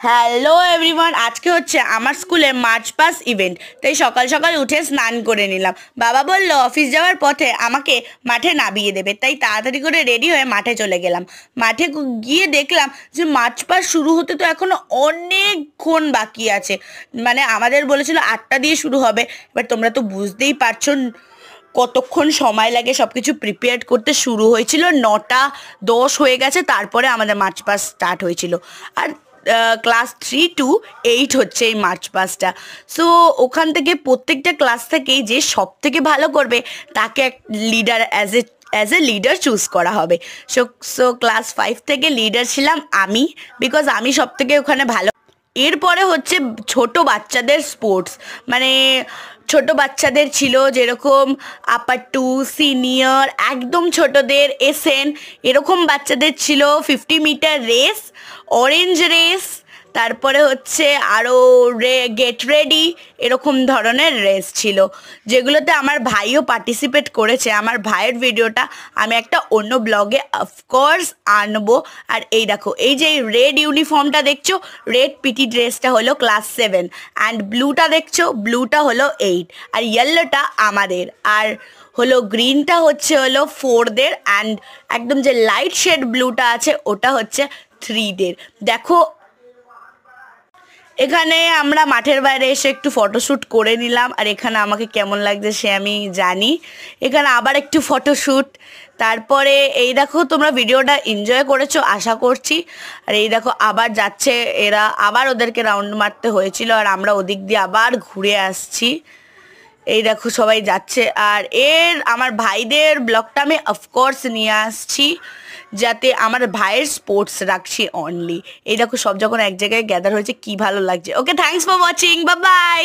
Hello everyone, আজকে হচ্ছে আমার স্কুলে মার্চ পাস ইভেন্ট। তাই সকাল সকাল উঠে স্নান করে নিলাম। বাবা বলল অফিস যাওয়ার পথে আমাকে মাঠে নামিয়ে দেবে, তাই তাড়াতাড়ি করে রেডি হয়ে মাঠে চলে গেলাম। মাঠে গিয়ে দেখলাম যে মার্চ পাস শুরু হতে তো এখনো অনেকক্ষণ বাকি আছে। মানে আমাদের বলেছিল 8টা দিয়ে শুরু হবে। এবার তোমরা তো বুঝতেই পারছো কতক্ষণ সময় লাগে সব কিছু প্রিপেয়ার করতে। শুরু হয়েছিল 9টা 10 হয়ে গেছে, তারপরে আমাদের মার্চ পাস স্টার্ট হয়েছিল। আর ক্লাস 3 to 8 হচ্ছে এই মার্চ পাসটা। সো ওখান থেকে প্রত্যেকটা ক্লাস থেকেই যে সব থেকে ভালো করবে তাকে এক leader as a leader choose করা হবে। সো সো ক্লাস 5 থেকে লিডার ছিলাম আমি, বিকজ আমি সব থেকে ওখানে ভালো। এরপরে হচ্ছে ছোট বাচ্চাদের স্পোর্টস, মানে ছোট বাচ্চাদের ছিল যেরকম আপার টু সিনিয়র, একদম ছোটদের এসএন, এরকম বাচ্চাদের ছিল 50 মিটার রেস, অরেঞ্জ রেস, তারপরে হচ্ছে আরও গেট রেডি, এরকম ধরনের রেস ছিল, যেগুলোতে আমার ভাইও পার্টিসিপেট করেছে। আমার ভাইয়ের ভিডিওটা আমি একটা অন্য ব্লগে অফকোর্স আনবো। আর এই দেখো, এই যে রেড ইউনিফর্মটা দেখছো, রেড পিটি ড্রেসটা হলো ক্লাস 7, অ্যান্ড ব্লুটা দেখছো, ব্লুটা হলো 8, আর ইয়েলোটা আমাদের, আর হলো গ্রিনটা হলো 4দের, অ্যান্ড একদম যে লাইট শেড ব্লুটা আছে ওটা হচ্ছে 3দের। দেখো এখানে আমরা মাঠের বাইরে এসে একটু ফটোশ্যুট করে নিলাম, আর এখানে আমাকে কেমন লাগছে সে আমি জানি। এখানে আবার একটু ফটোশ্যুট, তারপরে এই দেখো, তোমরা ভিডিওটা এনজয় করেছো আশা করছি। আর এই দেখো আবার যাচ্ছে এরা, আবার ওদেরকে রাউন্ড মারতে হয়েছিল, আর আমরা ওদিক দিয়ে আবার ঘুরে আসছি। এই দেখো সবাই যাচ্ছে। আর আমার ভাইদের ব্লগটা আমি অফকোর্স নিয়ে আসছি, যাতে আমার ভাইয়ের স্পোর্টস রাখছি অনলি। এই দেখো সব যখন এক জায়গায় গ্যাদার হয়েছে কি ভালো লাগছে। Okay, thanks for watching, bye by.